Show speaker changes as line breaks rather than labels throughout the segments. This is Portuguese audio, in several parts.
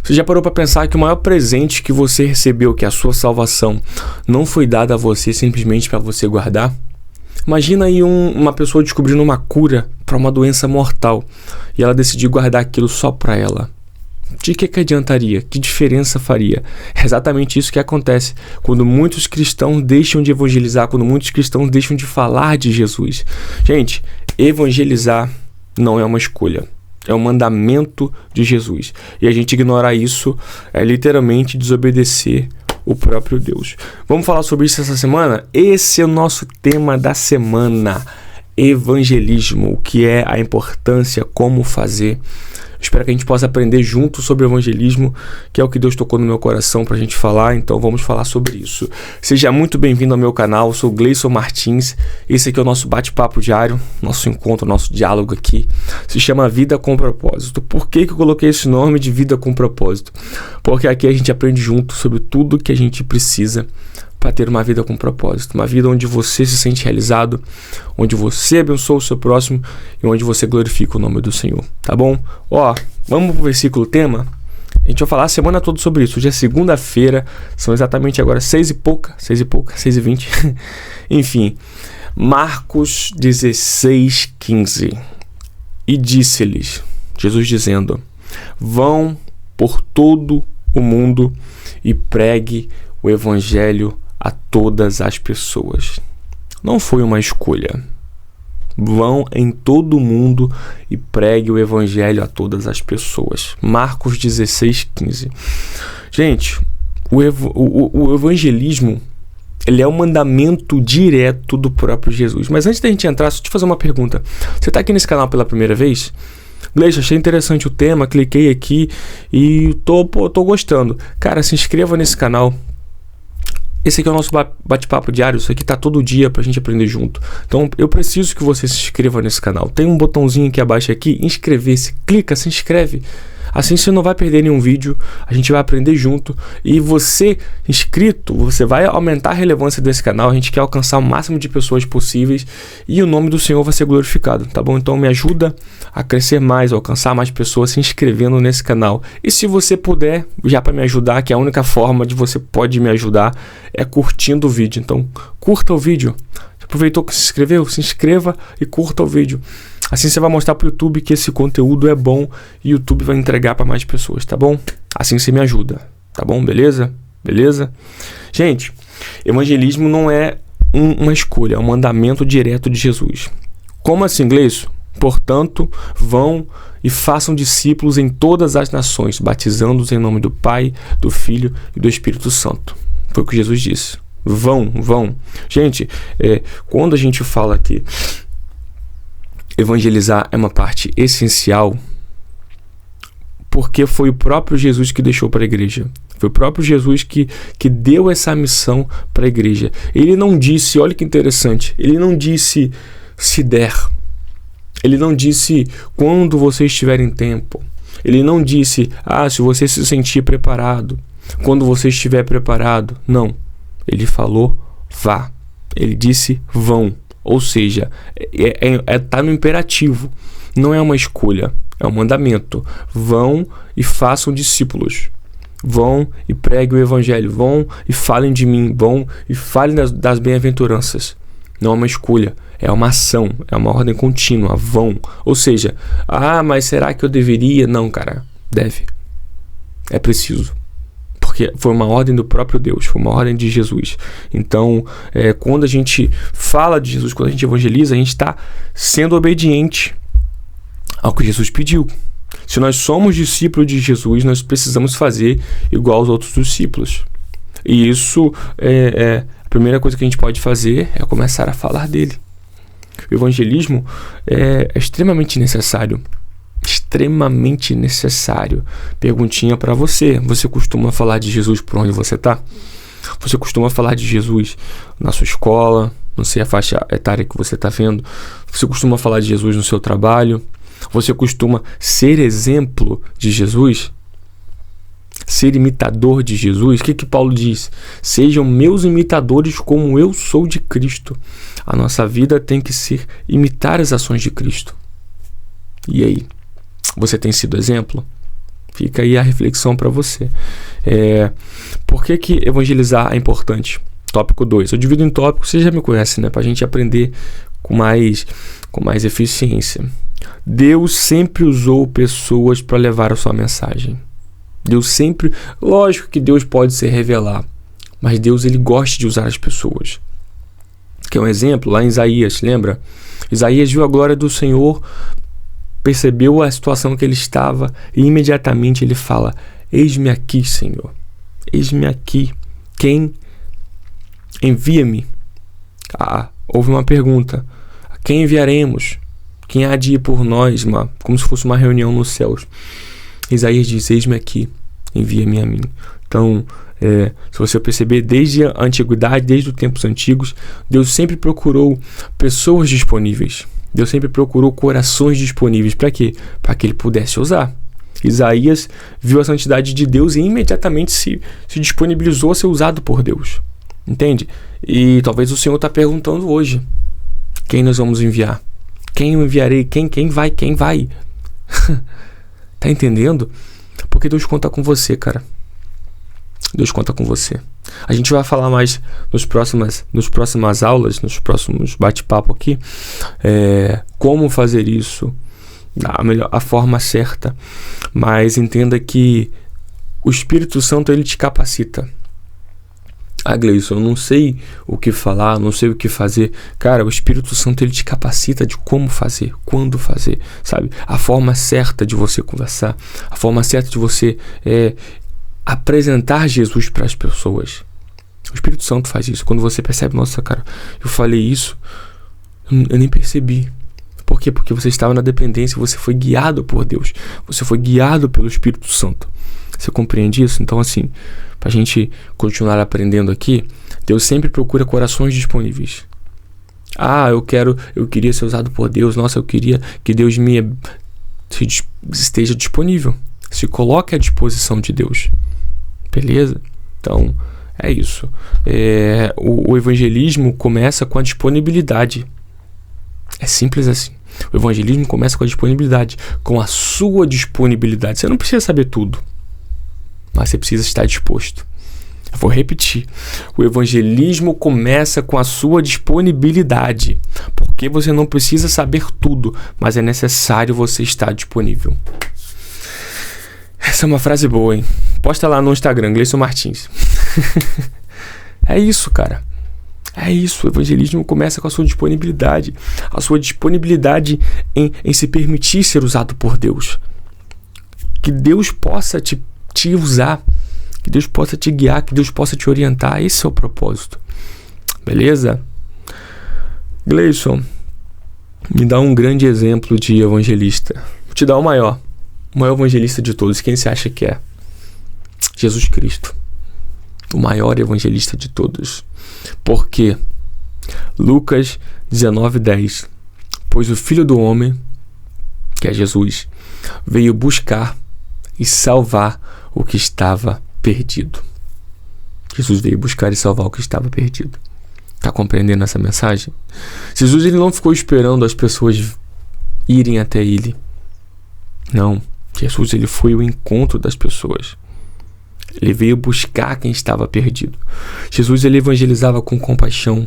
Você já parou para pensar que o maior presente que você recebeu, que é a sua salvação, não foi dada a você simplesmente para você guardar? Imagina aí uma pessoa descobrindo uma cura para uma doença mortal e ela decidir guardar aquilo só para ela. De que adiantaria? Que diferença faria? É exatamente isso que acontece quando muitos cristãos deixam de evangelizar, quando muitos cristãos deixam de falar de Jesus. Gente, evangelizar não é uma escolha. É um mandamento de Jesus. E a gente ignorar isso é literalmente desobedecer o próprio Deus. Vamos falar sobre isso essa semana? Esse é o nosso tema da semana. Evangelismo. O que é a importância, como fazer. Espero que a gente possa aprender junto sobre evangelismo, que é o que Deus tocou no meu coração para a gente falar, então vamos falar sobre isso. Seja muito bem-vindo ao meu canal, eu sou Gleison Martins, esse aqui é o nosso bate-papo diário, nosso encontro, nosso diálogo aqui, se chama Vida com Propósito. Por que eu coloquei esse nome de Vida com Propósito? Porque aqui a gente aprende junto sobre tudo que a gente precisa para ter uma vida com propósito, uma vida onde você se sente realizado, onde você abençoa o seu próximo e onde você glorifica o nome do Senhor, tá bom? Vamos pro versículo tema? A gente vai falar a semana toda sobre isso. Hoje é segunda-feira, são exatamente agora 6h20. Enfim, Marcos 16:15. E disse-lhes, Jesus dizendo, vão por todo o mundo e pregue o evangelho a todas as pessoas. Não foi uma escolha. Vão em todo mundo e pregue o evangelho a todas as pessoas. Marcos 16:15. Gente, o evangelismo, ele é um mandamento direto do próprio Jesus. Mas antes da gente entrar, só te fazer uma pergunta. Você está aqui nesse canal pela primeira vez? Gleice, achei interessante o tema, cliquei aqui e tô gostando. Cara, se inscreva nesse canal. Esse aqui é o nosso bate-papo diário, isso aqui tá todo dia pra gente aprender junto. Então eu preciso que você se inscreva nesse canal. Tem um botãozinho aqui abaixo aqui, inscrever-se, clica, se inscreve. Assim você não vai perder nenhum vídeo, a gente vai aprender junto. E você, inscrito, você vai aumentar a relevância desse canal. A gente quer alcançar o máximo de pessoas possíveis e o nome do Senhor vai ser glorificado, tá bom? Então me ajuda a crescer mais, a alcançar mais pessoas se inscrevendo nesse canal. E se você puder, já para me ajudar, que é a única forma de você pode me ajudar, é curtindo o vídeo. Então curta o vídeo. Aproveitou que se inscreveu? Se inscreva e curta o vídeo. Assim você vai mostrar para o YouTube que esse conteúdo é bom e o YouTube vai entregar para mais pessoas, tá bom? Assim você me ajuda, tá bom? Beleza? Beleza? Gente, evangelismo não é uma escolha, é um mandamento direto de Jesus. Como assim, Gleison? Portanto, vão e façam discípulos em todas as nações, batizando-os em nome do Pai, do Filho e do Espírito Santo. Foi o que Jesus disse. Vão. Gente, quando a gente fala que evangelizar é uma parte essencial, porque foi o próprio Jesus que deixou para a igreja. Foi o próprio Jesus que deu essa missão para a igreja. Ele não disse, olha que interessante, ele não disse se der. Ele não disse quando você estiver em tempo. Ele não disse, se você se sentir preparado, quando você estiver preparado. Não. Ele falou, vá. Ele disse, vão. Ou seja, tá no imperativo. Não é uma escolha, é um mandamento. Vão e façam discípulos. Vão e preguem o evangelho. Vão e falem de mim. Vão e falem das bem-aventuranças. Não é uma escolha, é uma ação, é uma ordem contínua. Vão. Ou seja, mas será que eu deveria? Não, cara, deve. É preciso. Porque foi uma ordem do próprio Deus, foi uma ordem de Jesus. Então, quando a gente fala de Jesus, quando a gente evangeliza, a gente está sendo obediente ao que Jesus pediu. Se nós somos discípulos de Jesus, nós precisamos fazer igual aos outros discípulos. E isso, a primeira coisa que a gente pode fazer é começar a falar dele. O evangelismo é extremamente necessário. Extremamente necessário. Perguntinha para você. Você costuma falar de Jesus por onde você está? Você costuma falar de Jesus na sua escola? Não sei a faixa etária que você está vendo. Você costuma falar de Jesus no seu trabalho? Você costuma ser exemplo de Jesus? Ser imitador de Jesus? O que Paulo diz? Sejam meus imitadores como eu sou de Cristo. A nossa vida tem que ser imitar as ações de Cristo. E aí? Você tem sido exemplo? Fica aí a reflexão para você. Por que evangelizar é importante? Tópico 2. Eu divido em tópicos, você já me conhece, né? Pra gente aprender com mais eficiência. Deus sempre usou pessoas para levar a sua mensagem. Lógico que Deus pode se revelar, mas Deus, ele gosta de usar as pessoas. Que é um exemplo lá em Isaías, lembra? Isaías viu a glória do Senhor, percebeu a situação que ele estava e imediatamente ele fala: eis-me aqui, Senhor, eis-me aqui, quem envia-me? Houve uma pergunta: a quem enviaremos? Quem há de ir por nós? Como se fosse uma reunião nos céus. Isaías diz: eis-me aqui, envia-me a mim. Então, se você perceber, desde a antiguidade, desde os tempos antigos, Deus sempre procurou pessoas disponíveis. Deus sempre procurou corações disponíveis. Para quê? Para que ele pudesse usar. Isaías viu a santidade de Deus e imediatamente se disponibilizou a ser usado por Deus. Entende? E talvez o Senhor está perguntando hoje: quem nós vamos enviar? Quem eu enviarei? Quem vai? Tá entendendo? Porque Deus conta com você, cara. Deus conta com você. A gente vai falar mais nos próximas aulas, nos próximos bate-papo aqui, como fazer isso, a forma certa. Mas entenda que o Espírito Santo, ele te capacita. Gleison, eu não sei o que falar, não sei o que fazer. Cara, o Espírito Santo, ele te capacita de como fazer, quando fazer, sabe? A forma certa de você conversar, a forma certa de você apresentar Jesus para as pessoas. O Espírito Santo faz isso. Quando você percebe: nossa, cara, eu falei isso, eu nem percebi. Por quê? Porque você estava na dependência, você foi guiado por Deus, você foi guiado pelo Espírito Santo. Você compreende isso? Então, assim, para a gente continuar aprendendo aqui, Deus sempre procura corações disponíveis. Eu queria ser usado por Deus. Nossa, eu queria que Deus esteja disponível. Se coloque à disposição de Deus. Beleza? Então, é isso. O evangelismo começa com a disponibilidade. É simples assim. O evangelismo começa com a disponibilidade, com a sua disponibilidade. Você não precisa saber tudo, mas você precisa estar disposto. Eu vou repetir. O evangelismo começa com a sua disponibilidade, porque você não precisa saber tudo, mas é necessário você estar disponível. Essa é uma frase boa, hein? Posta lá no Instagram, Gleison Martins. É isso, cara. É isso. O evangelismo começa com a sua disponibilidade. A sua disponibilidade em se permitir ser usado por Deus. Que Deus possa te usar, que Deus possa te guiar, que Deus possa te orientar. Esse é o propósito. Beleza? Gleison, me dá um grande exemplo de evangelista. Vou te dar o maior evangelista de todos. Quem você acha que é? Jesus Cristo. O maior evangelista de todos. Por quê? Lucas 19:10. Pois o Filho do Homem, que é Jesus, veio buscar e salvar o que estava perdido. Jesus veio buscar e salvar o que estava perdido. Está compreendendo essa mensagem? Jesus, ele não ficou esperando as pessoas irem até ele. Não. Jesus, ele foi ao encontro das pessoas. Ele veio buscar quem estava perdido. Jesus, ele evangelizava com compaixão,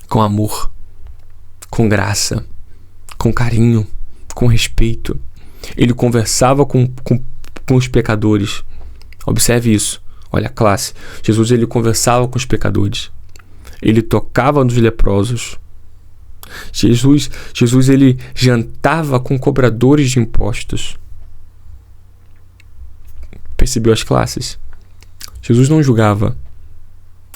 com amor, com graça, com carinho, com respeito. Ele conversava com os pecadores. Observe isso. Olha a classe. Jesus, ele conversava com os pecadores. Ele tocava nos leprosos. Jesus, ele jantava com cobradores de impostos. Percebeu as classes? Jesus não julgava.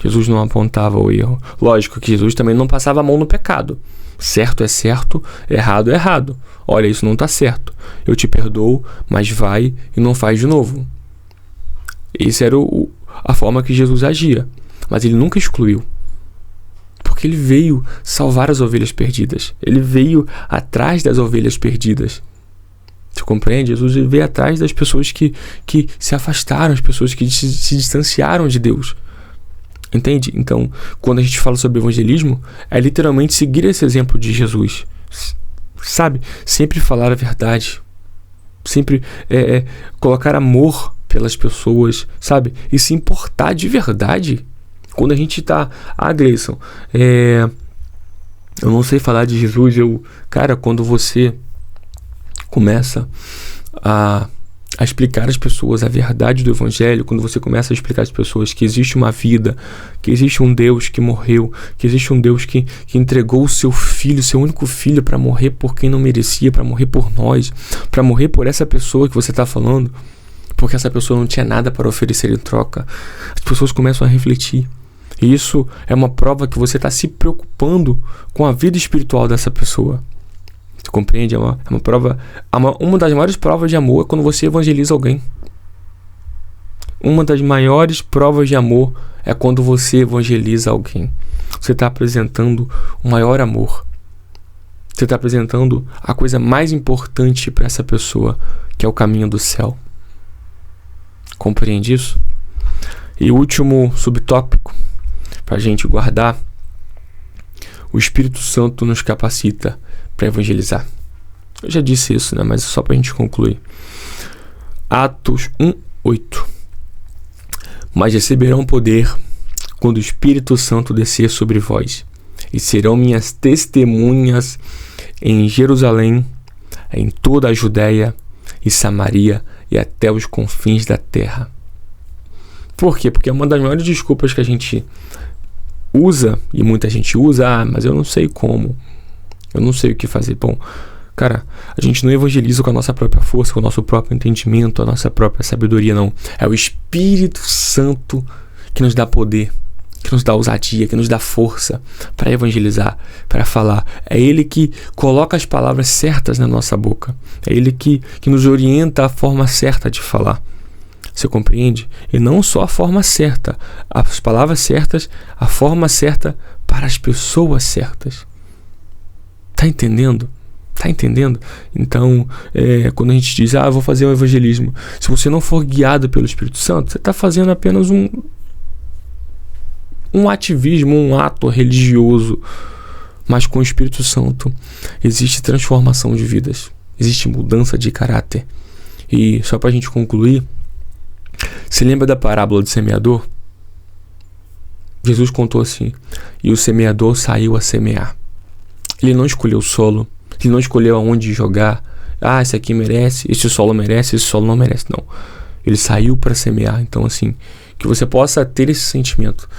Jesus não apontava o erro. Lógico que Jesus também não passava a mão no pecado. Certo é certo, errado é errado. Olha, isso não está certo. Eu te perdoo, mas vai e não faz de novo. Essa era a forma que Jesus agia. Mas ele nunca excluiu. Porque ele veio salvar as ovelhas perdidas. Ele veio atrás das ovelhas perdidas. Você compreende? Jesus veio atrás das pessoas que se afastaram, as pessoas que se distanciaram de Deus. Entende? Então, quando a gente fala sobre evangelismo, é literalmente seguir esse exemplo de Jesus. Sabe? Sempre falar a verdade. sempre colocar amor pelas pessoas, sabe? E se importar de verdade. Quando a gente tá... Gleison, eu não sei falar de Jesus. Cara, quando você começa a explicar às pessoas a verdade do Evangelho, quando você começa a explicar às pessoas que existe uma vida, que existe um Deus que morreu, que existe um Deus que entregou o seu filho, seu único filho, para morrer por quem não merecia, para morrer por nós, para morrer por essa pessoa que você está falando, porque essa pessoa não tinha nada para oferecer em troca, as pessoas começam a refletir. E isso é uma prova que você está se preocupando com a vida espiritual dessa pessoa. Você compreende? É uma prova. Uma das maiores provas de amor é quando você evangeliza alguém. Uma das maiores provas de amor é quando você evangeliza alguém. Você está apresentando o maior amor. Você está apresentando a coisa mais importante para essa pessoa, que é o caminho do céu. Compreende isso? E o último subtópico, para a gente guardar: o Espírito Santo nos capacita para evangelizar. Eu já disse isso, né? Mas só para a gente concluir. Atos 1:8. Mas receberão poder quando o Espírito Santo descer sobre vós, e serão minhas testemunhas em Jerusalém, em toda a Judéia e Samaria e até os confins da terra. Por quê? Porque é uma das maiores desculpas que a gente usa, e muita gente usa: mas eu não sei como, eu não sei o que fazer. Bom, cara, a gente não evangeliza com a nossa própria força, com o nosso próprio entendimento, a nossa própria sabedoria, não. É o Espírito Santo que nos dá poder, que nos dá ousadia, que nos dá força para evangelizar, para falar. É Ele que coloca as palavras certas na nossa boca. É Ele que nos orienta a forma certa de falar. Você compreende? E não só a forma certa, as palavras certas, a forma certa para as pessoas certas. Tá entendendo? Tá entendendo? Então, quando a gente diz: eu vou fazer um evangelismo, se você não for guiado pelo Espírito Santo, você está fazendo apenas um ativismo, um ato religioso. Mas com o Espírito Santo existe transformação de vidas, existe mudança de caráter. E só para a gente concluir, se lembra da parábola do semeador? Jesus contou assim: e o semeador saiu a semear. Ele não escolheu o solo, ele não escolheu aonde jogar. Esse aqui merece, esse solo merece, esse solo não merece. Não, ele saiu para semear. Então, assim, que você possa ter esse sentimento.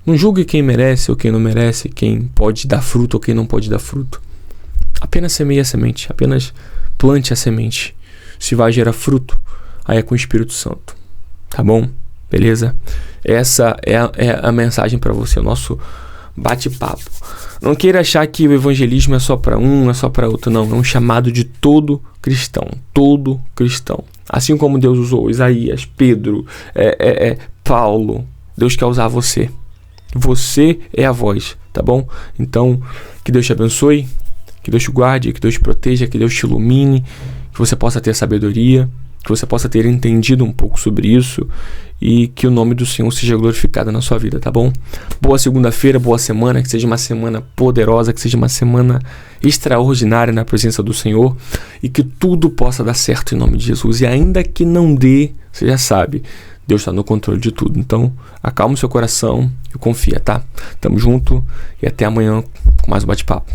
Não julgue quem merece ou quem não merece, quem pode dar fruto ou quem não pode dar fruto. Apenas semeie a semente, apenas plante a semente. Se vai gerar fruto, aí é com o Espírito Santo. Tá bom? Beleza? Essa é a mensagem para você, o nosso bate-papo. Não queira achar que o evangelismo é só para um, é só para outro. Não, é um chamado de todo cristão. Todo cristão. Assim como Deus usou Isaías, Pedro, Paulo, Deus quer usar você. Você é a voz, tá bom? Então, que Deus te abençoe, que Deus te guarde, que Deus te proteja, que Deus te ilumine, que você possa ter sabedoria, que você possa ter entendido um pouco sobre isso e que o nome do Senhor seja glorificado na sua vida, tá bom? Boa segunda-feira, boa semana, que seja uma semana poderosa, que seja uma semana extraordinária na presença do Senhor e que tudo possa dar certo em nome de Jesus. E ainda que não dê, você já sabe, Deus está no controle de tudo. Então, acalma o seu coração e confia, tá? Tamo junto e até amanhã com mais um bate-papo.